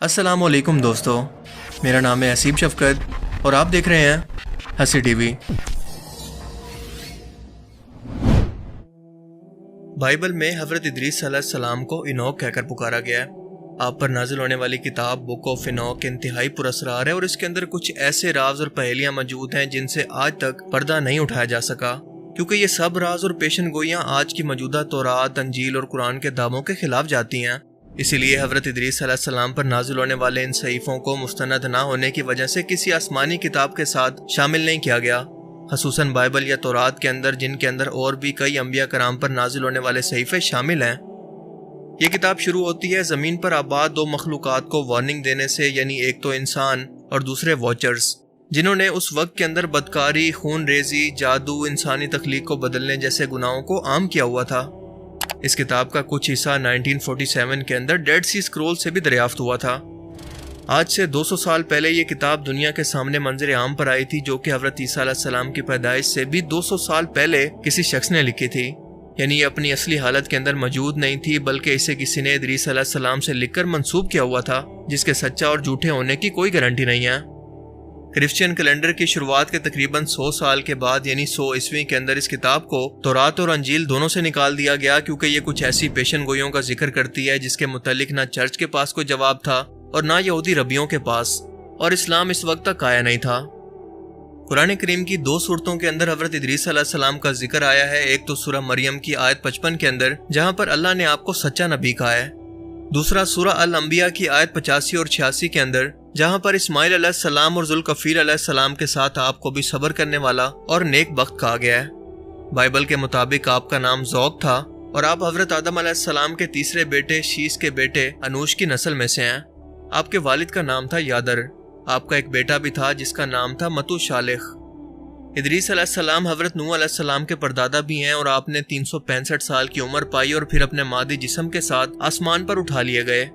السلام علیکم دوستو، میرا نام ہے حسیب شفقت اور آپ دیکھ رہے ہیں ہنسی ٹی وی۔ بائبل میں حضرت ادریس علیہ السلام کو انوک کہہ کر پکارا گیا ہے۔ آپ پر نازل ہونے والی کتاب بک آف انوک انتہائی پراسرار ہے اور اس کے اندر کچھ ایسے راز اور پہیلیاں موجود ہیں جن سے آج تک پردہ نہیں اٹھایا جا سکا، کیونکہ یہ سب راز اور پیشن گوئیاں آج کی موجودہ تورات، انجیل اور قرآن کے دعووں کے خلاف جاتی ہیں۔ اسی لیے حضرت ادریس علیہ السلام پر نازل ہونے والے ان صحیفوں کو مستند نہ ہونے کی وجہ سے کسی آسمانی کتاب کے ساتھ شامل نہیں کیا گیا، خصوصاً بائبل یا تورات کے اندر، جن کے اندر اور بھی کئی انبیاء کرام پر نازل ہونے والے صحیفے شامل ہیں۔ یہ کتاب شروع ہوتی ہے زمین پر آباد دو مخلوقات کو وارننگ دینے سے، یعنی ایک تو انسان اور دوسرے واچرز، جنہوں نے اس وقت کے اندر بدکاری، خون ریزی، جادو، انسانی تخلیق کو بدلنے جیسے گناہوں کو عام کیا ہوا تھا۔ اس کتاب کا کچھ حصہ 1947 کے اندر ڈیڈ سی اسکرول سے بھی دریافت ہوا تھا۔ آج سے 200 سال پہلے یہ کتاب دنیا کے سامنے منظر عام پر آئی تھی، جو کہ حضرت عیسیٰ علیہ السلام کی پیدائش سے بھی 200 سال پہلے کسی شخص نے لکھی تھی، یعنی یہ اپنی اصلی حالت کے اندر موجود نہیں تھی، بلکہ اسے کسی نے ادریس علیہ السلام سے لکھ کر منسوب کیا ہوا تھا، جس کے سچا اور جھوٹے ہونے کی کوئی گارنٹی نہیں ہے۔ کرسچین کیلنڈر کی شروعات کے تقریباً 100 سال کے بعد، یعنی 100 عیسوی کے اندر اس کتاب کو تورات اور انجیل دونوں سے نکال دیا گیا، کیونکہ یہ کچھ ایسی پیشن گوئیوں کا ذکر کرتی ہے جس کے متعلق نہ چرچ کے پاس کوئی جواب تھا اور نہ یہودی ربیوں کے پاس، اور اسلام اس وقت تک آیا نہیں تھا۔ قرآن کریم کی 2 صورتوں کے اندر حضرت ادریس علیہ السلام کا ذکر آیا ہے، ایک تو سورہ مریم کی آیت 55 کے اندر، جہاں پر اللہ نے آپ کو سچا نبی کہا ہے، دوسرا سورہ الانبیاء کی آیت 85 اور 86 کے اندر، جہاں پر اسماعیل علیہ السلام اور ذوالکفیل علیہ السلام کے ساتھ آپ کو بھی صبر کرنے والا اور نیک بخت کہا گیا ہے۔ بائبل کے مطابق آپ کا نام ذوق تھا اور آپ حضرت آدم علیہ السلام کے تیسرے بیٹے شیس کے بیٹے انوش کی نسل میں سے ہیں۔ آپ کے والد کا نام تھا یادر۔ آپ کا ایک بیٹا بھی تھا جس کا نام تھا متو شالخ۔ ادریس علیہ السلام حضرت نوح علیہ السلام کے پردادا بھی ہیں اور آپ نے 365 سال کی عمر پائی اور پھر اپنے مادی جسم کے ساتھ آسمان پر اٹھا لیے گئے۔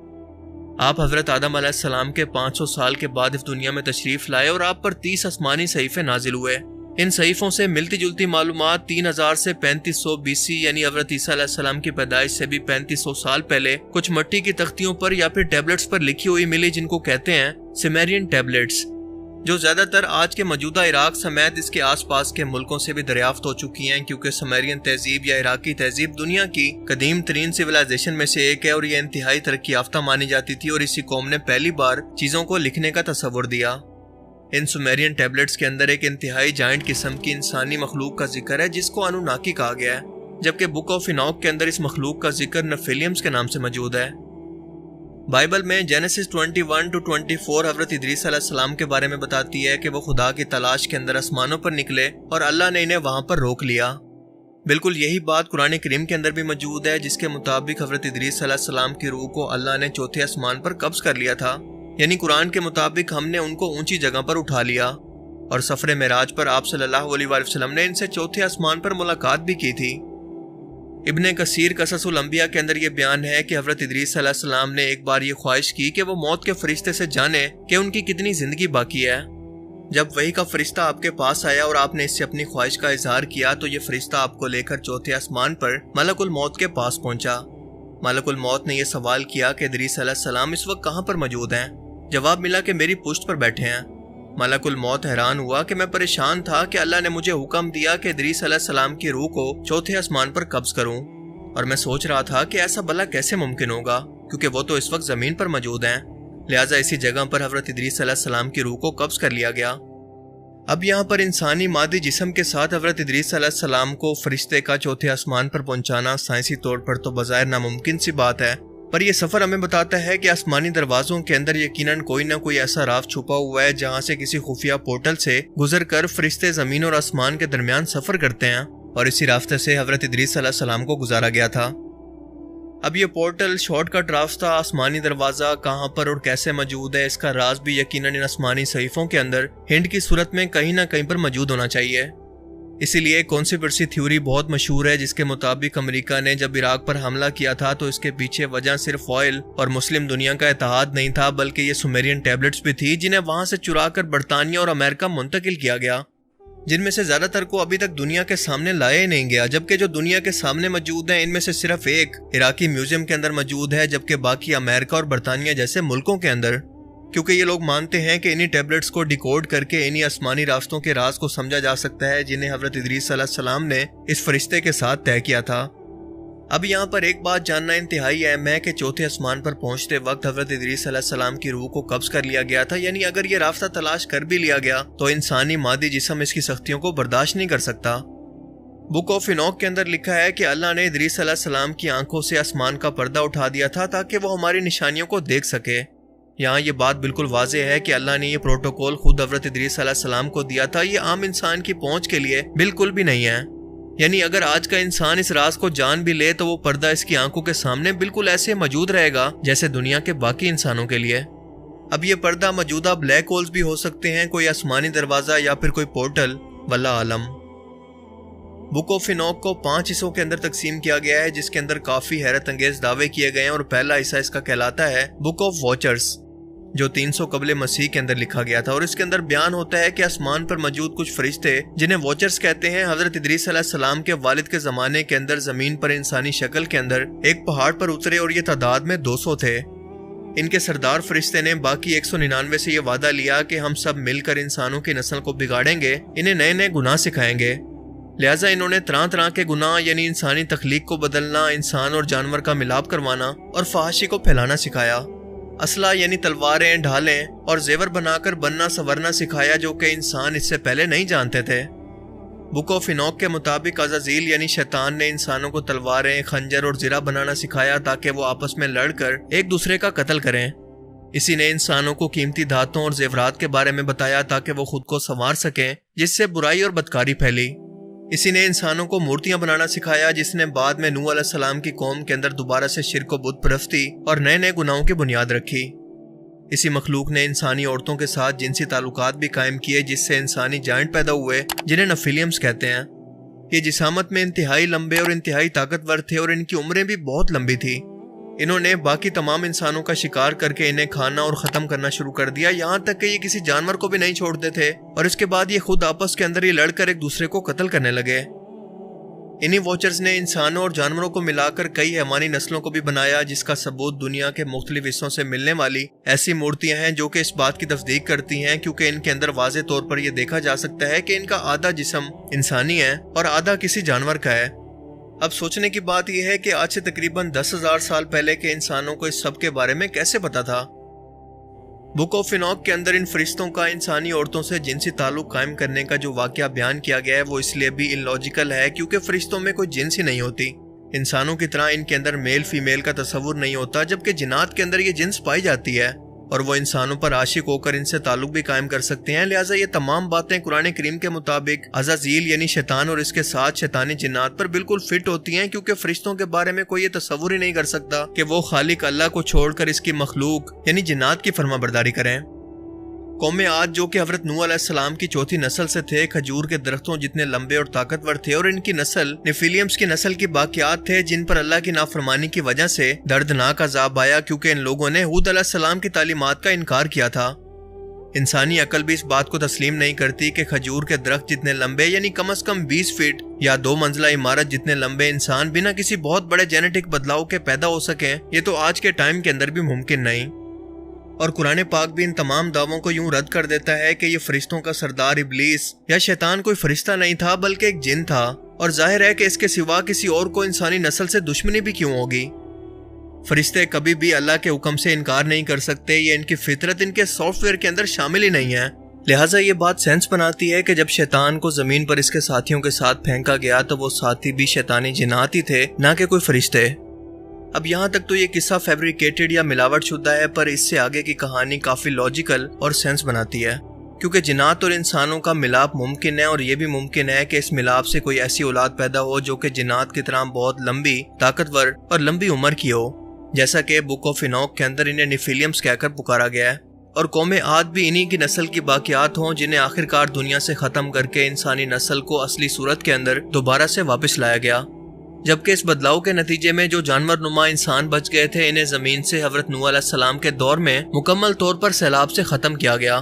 آپ حضرت آدم علیہ السلام کے 500 سال کے بعد اس دنیا میں تشریف لائے اور آپ پر 30 آسمانی صحیفے نازل ہوئے۔ ان صحیفوں سے ملتی جلتی معلومات 3000 سے 3500 BC، یعنی حضرت عیسیٰ علیہ السلام کی پیدائش سے بھی 3500 سال پہلے کچھ مٹی کی تختیوں پر یا پھر ٹیبلٹس پر لکھی ہوئی ملی، جن کو کہتے ہیں سمیرین ٹیبلٹس، جو زیادہ تر آج کے موجودہ عراق سمیت اس کے آس پاس کے ملکوں سے بھی دریافت ہو چکی ہیں، کیونکہ سمیرین تہذیب یا عراقی تہذیب دنیا کی قدیم ترین سویلائزیشن میں سے ایک ہے اور یہ انتہائی ترقی یافتہ مانی جاتی تھی، اور اسی قوم نے پہلی بار چیزوں کو لکھنے کا تصور دیا۔ ان سمیرین ٹیبلٹس کے اندر ایک انتہائی جائنٹ قسم کی انسانی مخلوق کا ذکر ہے جس کو انوناکی کہا گیا ہے، جبکہ بک آف انوک کے اندر اس مخلوق کا ذکر نفیلیمز کے نام سے موجود ہے۔ بائبل میں جینیسس 21-24 حضرت ادریس علیہ السلام کے بارے میں بتاتی ہے کہ وہ خدا کی تلاش کے اندر آسمانوں پر نکلے اور اللہ نے انہیں وہاں پر روک لیا۔ بالکل یہی بات قرآن کریم کے اندر بھی موجود ہے، جس کے مطابق حضرت ادریس علیہ السلام کی روح کو اللہ نے چوتھے آسمان پر قبض کر لیا تھا، یعنی قرآن کے مطابق ہم نے ان کو اونچی جگہ پر اٹھا لیا، اور سفر معراج پر آپ صلی اللہ علیہ وآلہ وسلم نے ان سے چوتھے آسمان پر ملاقات بھی کی تھی۔ ابن کثیر قصص الانبیاء کے اندر یہ بیان ہے کہ حضرت ادریس علیہ السلام نے ایک بار یہ خواہش کی کہ وہ موت کے فرشتے سے جانے کہ ان کی کتنی زندگی باقی ہے۔ جب وحی کا فرشتہ آپ کے پاس آیا اور آپ نے اس سے اپنی خواہش کا اظہار کیا، تو یہ فرشتہ آپ کو لے کر چوتھے آسمان پر ملک الموت کے پاس پہنچا۔ ملک الموت نے یہ سوال کیا کہ ادریس علیہ السلام اس وقت کہاں پر موجود ہیں؟ جواب ملا کہ میری پشت پر بیٹھے ہیں۔ ملک الموت حیران ہوا کہ میں پریشان تھا کہ اللہ نے مجھے حکم دیا کہ ادریس علیہ السلام کی روح کو چوتھے آسمان پر قبض کروں، اور میں سوچ رہا تھا کہ ایسا بھلا کیسے ممکن ہوگا، کیونکہ وہ تو اس وقت زمین پر موجود ہیں۔ لہٰذا اسی جگہ پر حضرت ادریس علیہ السلام کی روح کو قبض کر لیا گیا۔ اب یہاں پر انسانی مادی جسم کے ساتھ حضرت ادریس علیہ السلام کو فرشتے کا چوتھے آسمان پر پہنچانا سائنسی طور پر تو بظاہر ناممکن سی بات ہے، پر یہ سفر ہمیں بتاتا ہے کہ آسمانی دروازوں کے اندر یقیناً کوئی نہ کوئی ایسا راز چھپا ہوا ہے جہاں سے کسی خفیہ پورٹل سے گزر کر فرشتے زمین اور آسمان کے درمیان سفر کرتے ہیں، اور اسی راستے سے حضرت ادریس علیہ السلام کو گزارا گیا تھا۔ اب یہ پورٹل، شارٹ کٹ راستہ، آسمانی دروازہ کہاں پر اور کیسے موجود ہے، اس کا راز بھی یقیناً ان آسمانی صحیفوں کے اندر ہنٹ کی صورت میں کہیں نہ کہیں پر موجود ہونا چاہیے۔ اسی لیے کانسپریسی تھیوری بہت مشہور ہے، جس کے مطابق امریکہ نے جب عراق پر حملہ کیا تھا تو اس کے پیچھے وجہ صرف آئل اور مسلم دنیا کا اتحاد نہیں تھا، بلکہ یہ سمیرین ٹیبلٹس بھی تھی جنہیں وہاں سے چرا کر برطانیہ اور امریکہ منتقل کیا گیا۔ جن میں سے زیادہ تر کو ابھی تک دنیا کے سامنے لایا ہی نہیں گیا، جبکہ جو دنیا کے سامنے موجود ہیں ان میں سے صرف ایک عراقی میوزیم کے اندر موجود ہے، جبکہ باقی امریکہ اور برطانیہ جیسے ملکوں کے اندر، کیونکہ یہ لوگ مانتے ہیں کہ انہی ٹیبلٹس کو ڈیکوڈ کر کے انہی آسمانی راستوں کے راز کو سمجھا جا سکتا ہے جنہیں حضرت ادریس علیہ السلام نے اس فرشتے کے ساتھ طے کیا تھا۔ اب یہاں پر ایک بات جاننا انتہائی اہم ہے کہ چوتھے آسمان پر پہنچتے وقت حضرت ادریس علیہ السلام کی روح کو قبض کر لیا گیا تھا، یعنی اگر یہ راستہ تلاش کر بھی لیا گیا تو انسانی مادی جسم اس کی سختیوں کو برداشت نہیں کر سکتا۔ بک آف اینوک کے اندر لکھا ہے کہ اللہ نے ادریس علیہ السلام کی آنکھوں سے آسمان کا پردہ اٹھا دیا تھا تاکہ وہ ہماری نشانیوں کو دیکھ سکے۔ یہاں یہ بات بالکل واضح ہے کہ اللہ نے یہ پروٹوکول خود حضرت ادریس علیہ السلام کو دیا تھا، یہ عام انسان کی پہنچ کے لیے بالکل بھی نہیں ہے۔ یعنی اگر آج کا انسان اس راز کو جان بھی لے تو وہ پردہ اس کی آنکھوں کے سامنے بالکل ایسے موجود رہے گا جیسے دنیا کے باقی انسانوں کے لیے۔ اب یہ پردہ موجودہ بلیک ہولز بھی ہو سکتے ہیں، کوئی آسمانی دروازہ یا پھر کوئی پورٹل، واللہ عالم۔ بک آف اینوک کو 5 حصوں کے اندر تقسیم کیا گیا ہے، جس کے اندر کافی حیرت انگیز دعوے کیے گئے ہیں، اور پہلا حصہ اس کا کہلاتا ہے بک آف واچرز، جو 300 قبل مسیح کے اندر لکھا گیا تھا، اور اس کے اندر بیان ہوتا ہے کہ آسمان پر موجود کچھ فرشتے جنہیں واچرز کہتے ہیں، حضرت ادریس علیہ السلام کے والد کے زمانے کے اندر زمین پر انسانی شکل کے اندر ایک پہاڑ پر اترے، اور یہ تعداد میں 200 تھے۔ ان کے سردار فرشتے نے باقی 199 سے یہ وعدہ لیا کہ ہم سب مل کر انسانوں کی نسل کو بگاڑیں گے، انہیں نئے نئے گناہ سکھائیں گے۔ لہٰذا انہوں نے طرح طرح کے گناہ، یعنی انسانی تخلیق کو بدلنا، انسان اور جانور کا ملاپ کروانا، اور فحاشی کو پھیلانا سکھایا۔ اسلحہ یعنی تلواریں، ڈھالیں اور زیور بنا کر بننا سنورنا سکھایا، جو کہ انسان اس سے پہلے نہیں جانتے تھے۔ بک آف اینوک کے مطابق عزازیل یعنی شیطان نے انسانوں کو تلواریں، خنجر اور زرہ بنانا سکھایا تاکہ وہ آپس میں لڑ کر ایک دوسرے کا قتل کریں۔ اسی نے انسانوں کو قیمتی دھاتوں اور زیورات کے بارے میں بتایا تاکہ وہ خود کو سنوار سکیں، جس سے برائی اور بدکاری پھیلی۔ اسی نے انسانوں کو مورتیاں بنانا سکھایا، جس نے بعد میں نوح علیہ السلام کی قوم کے اندر دوبارہ سے شرک و بت پرستی اور نئے نئے گناہوں کی بنیاد رکھی۔ اسی مخلوق نے انسانی عورتوں کے ساتھ جنسی تعلقات بھی قائم کیے، جس سے انسانی جائنٹ پیدا ہوئے جنہیں نفیلیمز کہتے ہیں۔ یہ جسامت میں انتہائی لمبے اور انتہائی طاقتور تھے، اور ان کی عمریں بھی بہت لمبی تھی۔ انہوں نے باقی تمام انسانوں کا شکار کر کے انہیں کھانا اور ختم کرنا شروع کر دیا، یہاں تک کہ یہ کسی جانور کو بھی نہیں چھوڑتے تھے، اور اس کے بعد یہ خود آپس کے اندر ہی لڑ کر ایک دوسرے کو قتل کرنے لگے۔ انہی واچرز نے انسانوں اور جانوروں کو ملا کر کئی حیوانی نسلوں کو بھی بنایا، جس کا ثبوت دنیا کے مختلف حصوں سے ملنے والی ایسی مورتیاں ہیں جو کہ اس بات کی تصدیق کرتی ہیں، کیونکہ ان کے اندر واضح طور پر یہ دیکھا جا سکتا ہے کہ ان کا آدھا جسم انسانی ہے اور آدھا کسی جانور کا ہے۔ اب سوچنے کی بات یہ ہے کہ آج سے تقریباً 10,000 سال پہلے کے انسانوں کو اس سب کے بارے میں کیسے پتا تھا؟ بک آف اینوک کے اندر ان فرشتوں کا انسانی عورتوں سے جنسی تعلق قائم کرنے کا جو واقعہ بیان کیا گیا ہے وہ اس لیے بھی انلاجیکل ہے کیونکہ فرشتوں میں کوئی جنس ہی نہیں ہوتی۔ انسانوں کی طرح ان کے اندر میل فیمیل کا تصور نہیں ہوتا، جبکہ جنات کے اندر یہ جنس پائی جاتی ہے، اور وہ انسانوں پر عاشق ہو کر ان سے تعلق بھی قائم کر سکتے ہیں۔ لہٰذا یہ تمام باتیں قرآن کریم کے مطابق عزازیل یعنی شیطان اور اس کے ساتھ شیطانی جنات پر بالکل فٹ ہوتی ہیں، کیونکہ فرشتوں کے بارے میں کوئی یہ تصور ہی نہیں کر سکتا کہ وہ خالق اللہ کو چھوڑ کر اس کی مخلوق یعنی جنات کی فرما برداری کریں۔ قوم عاد جو کہ حضرت نوح علیہ السلام کی چوتھی نسل سے تھے، کھجور کے درختوں جتنے لمبے اور طاقتور تھے، اور ان کی نسل نیفیلیمز کی نسل کی باقیات تھے جن پر اللہ کی نافرمانی کی وجہ سے دردناک عذاب آیا، کیونکہ ان لوگوں نے ہود علیہ السلام کی تعلیمات کا انکار کیا تھا۔ انسانی عقل بھی اس بات کو تسلیم نہیں کرتی کہ کھجور کے درخت جتنے لمبے یعنی کم از کم 20 فٹ یا 2 منزلہ عمارت جتنے لمبے انسان بنا کسی بہت بڑے جینیٹک بدلاؤ کے پیدا ہو سکیں، یہ تو آج کے ٹائم کے اندر بھی ممکن نہیں۔ اور قرآن پاک بھی ان تمام دعووں کو یوں رد کر دیتا ہے کہ یہ فرشتوں کا سردار ابلیس یا شیطان کوئی فرشتہ نہیں تھا بلکہ ایک جن تھا، اور ظاہر ہے کہ اس کے سوا کسی اور کو انسانی نسل سے دشمنی بھی کیوں ہوگی۔ فرشتے کبھی بھی اللہ کے حکم سے انکار نہیں کر سکتے، یہ ان کی فطرت ان کے سافٹ ویئر کے اندر شامل ہی نہیں ہے۔ لہٰذا یہ بات سینس بناتی ہے کہ جب شیطان کو زمین پر اس کے ساتھیوں کے ساتھ پھینکا گیا تو وہ ساتھی بھی شیطانی جنات ہی تھے، نہ کہ کوئی فرشتے۔ اب یہاں تک تو یہ قصہ فیبریکیٹڈ یا ملاوٹ شدہ ہے، پر اس سے آگے کی کہانی کافی لاجیکل اور سینس بناتی ہے، کیونکہ جنات اور انسانوں کا ملاپ ممکن ہے، اور یہ بھی ممکن ہے کہ اس ملاپ سے کوئی ایسی اولاد پیدا ہو جو کہ جنات کی طرح بہت لمبی، طاقتور اور لمبی عمر کی ہو، جیسا کہ بک آف اینوک کے اندر انہیں نیفیلیمز کہہ کر پکارا گیا ہے، اور قوم عاد بھی انہی کی نسل کی باقیات ہوں جنہیں آخرکار دنیا سے ختم کر کے انسانی نسل کو اصلی صورت کے اندر دوبارہ سے واپس لایا گیا۔ جبکہ اس بدلاؤ کے نتیجے میں جو جانور نما انسان بچ گئے تھے، انہیں زمین سے حضرت نوح علیہ السلام کے دور میں مکمل طور پر سیلاب سے ختم کیا گیا۔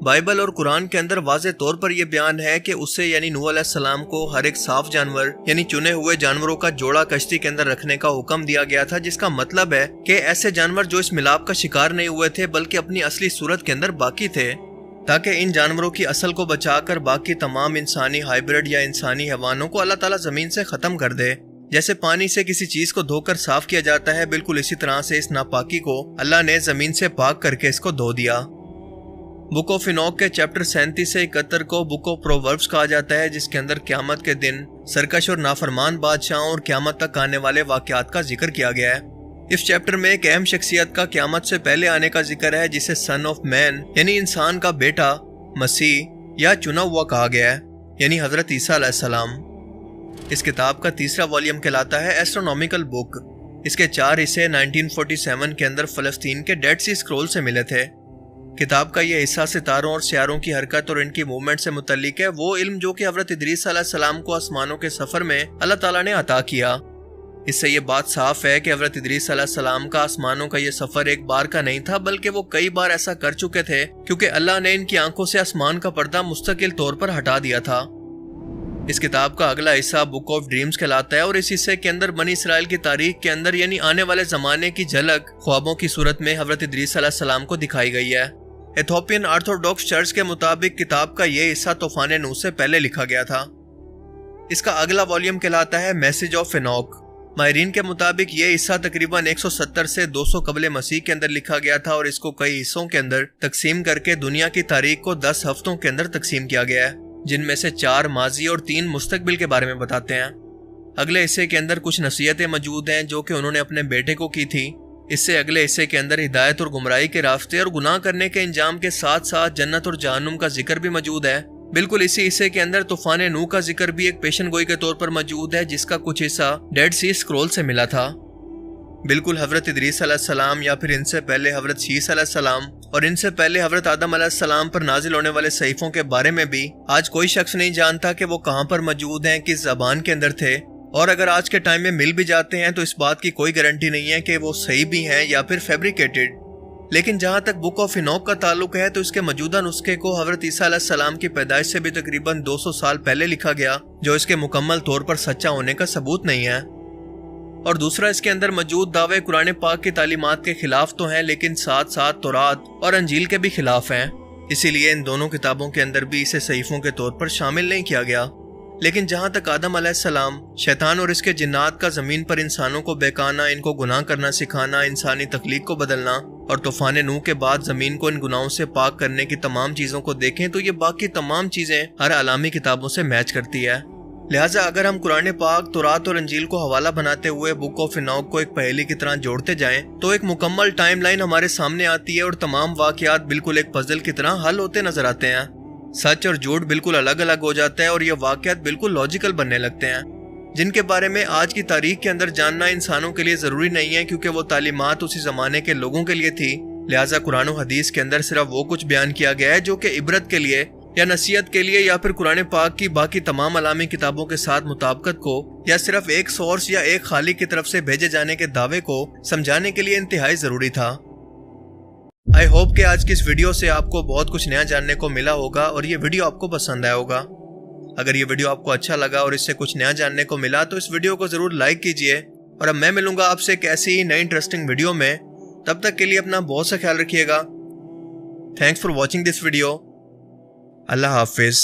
بائبل اور قرآن کے اندر واضح طور پر یہ بیان ہے کہ اسے یعنی نوح علیہ السلام کو ہر ایک صاف جانور یعنی چنے ہوئے جانوروں کا جوڑا کشتی کے اندر رکھنے کا حکم دیا گیا تھا، جس کا مطلب ہے کہ ایسے جانور جو اس ملاپ کا شکار نہیں ہوئے تھے بلکہ اپنی اصلی صورت کے اندر باقی تھے، تاکہ ان جانوروں کی اصل کو بچا کر باقی تمام انسانی ہائیبرڈ یا انسانی حیوانوں کو اللہ تعالیٰ زمین سے ختم کر دے۔ جیسے پانی سے کسی چیز کو دھو کر صاف کیا جاتا ہے، بالکل اسی طرح سے اس ناپاکی کو اللہ نے زمین سے پاک کر کے اس کو دھو دیا۔ بک آف اینوک کے چیپٹر 37 سے 71 کو بک آف پرووربس کہا جاتا ہے، جس کے اندر قیامت کے دن سرکش اور نافرمان بادشاہوں اور قیامت تک آنے والے واقعات کا ذکر کیا گیا ہے۔ اس چیپٹر میں ایک اہم شخصیت کا قیامت سے پہلے آنے کا ذکر ہے، جسے سن آف مین یعنی انسان کا بیٹا، مسیح یا چنا ہوا کہا گیا ہے، یعنی حضرت عیسیٰ علیہ السلام۔ اس کتاب کا تیسرا والیوم کہلاتا ہے ایسٹرونومیکل بک۔ اس کے 4 حصے 1947 کے اندر فلسطین کے ڈیڈ سی اسکرول سے ملے تھے۔ کتاب کا یہ حصہ ستاروں اور سیاروں کی حرکت اور ان کی موومنٹ سے متعلق ہے، وہ علم جو کہ حضرت ادریس علیہ السلام کو آسمانوں کے سفر میں اللہ تعالیٰ نے عطا کیا۔ اس سے یہ بات صاف ہے کہ حضرت ادریس علیہ السلام کا آسمانوں کا یہ سفر ایک بار کا نہیں تھا، بلکہ وہ کئی بار ایسا کر چکے تھے، کیونکہ اللہ نے ان کی آنکھوں سے آسمان کا پردہ مستقل طور پر ہٹا دیا تھا۔ اس کتاب کا اگلا حصہ بک آف ڈریمز کہلاتا ہے، اور اس حصے کے اندر بنی اسرائیل کی تاریخ کے اندر یعنی آنے والے زمانے کی جھلک خوابوں کی صورت میں حضرت ادریس علیہ السلام کو دکھائی گئی ہے۔ ایتھوپین آرتھوڈاکس چرچ کے مطابق کتاب کا یہ حصہ طوفان نوح سے پہلے لکھا گیا تھا۔ اس کا اگلا والیوم کہلاتا ہے میسج آف اینوک۔ ماہرین کے مطابق یہ حصہ تقریباً 170 سے 200 قبل مسیح کے اندر لکھا گیا تھا، اور اس کو کئی حصوں کے اندر تقسیم کر کے دنیا کی تاریخ کو 10 ہفتوں کے اندر تقسیم کیا گیا ہے، جن میں سے 4 ماضی اور 3 مستقبل کے بارے میں بتاتے ہیں۔ اگلے حصے کے اندر کچھ نصیحتیں موجود ہیں جو کہ انہوں نے اپنے بیٹے کو کی تھی۔ اس سے اگلے حصے کے اندر ہدایت اور گمراہی کے راستے اور گناہ کرنے کے انجام کے ساتھ ساتھ جنت اور جہنم کا ذکر بھی موجود ہے۔ بالکل اسی حصے کے اندر طوفان نوح کا ذکر بھی ایک پیشن گوئی کے طور پر موجود ہے، جس کا کچھ حصہ ڈیڈ سی اسکرول سے ملا تھا۔ بالکل حضرت ادریس علیہ السلام یا پھر ان سے پہلے حضرت شیس علیہ السلام اور ان سے پہلے حضرت آدم علیہ السلام پر نازل ہونے والے صحیفوں کے بارے میں بھی آج کوئی شخص نہیں جانتا کہ وہ کہاں پر موجود ہیں، کس زبان کے اندر تھے، اور اگر آج کے ٹائم میں مل بھی جاتے ہیں تو اس بات کی کوئی گارنٹی نہیں ہے کہ وہ صحیح بھی ہیں یا پھر فیبریکیٹڈ۔ لیکن جہاں تک بک آف اینوک کا تعلق ہے تو اس کے موجودہ نسخے کو حضرت عیسیٰ علیہ السلام کی پیدائش سے بھی تقریباً 200 سال پہلے لکھا گیا، جو اس کے مکمل طور پر سچا ہونے کا ثبوت نہیں ہے۔ اور دوسرا، اس کے اندر موجود دعوے قرآن پاک کی تعلیمات کے خلاف تو ہیں، لیکن ساتھ ساتھ تورات اور انجیل کے بھی خلاف ہیں، اسی لیے ان دونوں کتابوں کے اندر بھی اسے صحیفوں کے طور پر شامل نہیں کیا گیا۔ لیکن جہاں تک آدم علیہ السلام، شیطان اور اس کے جنات کا زمین پر انسانوں کو بہکانا، ان کو گناہ کرنا سکھانا، انسانی تخلیق کو بدلنا اور طوفان نوح کے بعد زمین کو ان گناہوں سے پاک کرنے کی تمام چیزوں کو دیکھیں تو یہ باقی تمام چیزیں ہر علامی کتابوں سے میچ کرتی ہے۔ لہٰذا اگر ہم قرآن پاک، تورات اور انجیل کو حوالہ بناتے ہوئے بک آف اینوک کو ایک پہیلی کی طرح جوڑتے جائیں تو ایک مکمل ٹائم لائن ہمارے سامنے آتی ہے، اور تمام واقعات بالکل ایک پزل کی طرح حل ہوتے نظر آتے ہیں۔ سچ اور جھوٹ بالکل الگ الگ ہو جاتا ہے، اور یہ واقعات بالکل لاجیکل بننے لگتے ہیں، جن کے بارے میں آج کی تاریخ کے اندر جاننا انسانوں کے لیے ضروری نہیں ہے، کیونکہ وہ تعلیمات اسی زمانے کے لوگوں کے لیے تھی۔ لہٰذا قرآن و حدیث کے اندر صرف وہ کچھ بیان کیا گیا ہے جو کہ عبرت کے لیے یا نصیحت کے لیے یا پھر قرآن پاک کی باقی تمام علامی کتابوں کے ساتھ مطابقت کو یا صرف ایک سورس یا ایک خالق کی طرف سے بھیجے جانے کے دعوے کو سمجھانے کے لیے انتہائی ضروری تھا۔ آئی ہوپ کہ آج کی اس ویڈیو سے آپ کو بہت کچھ نیا جاننے کو ملا ہوگا اور یہ ویڈیو آپ کو پسند آیا ہوگا۔ اگر یہ ویڈیو آپ کو اچھا لگا اور اس سے کچھ نیا جاننے کو ملا تو اس ویڈیو کو ضرور لائک کیجئے، اور اب میں ملوں گا آپ سے ایک ایسی ہی نئی انٹرسٹنگ ویڈیو میں۔ تب تک کے لیے اپنا بہت سا خیال رکھیے گا۔ Thanks for watching this video. اللہ حافظ۔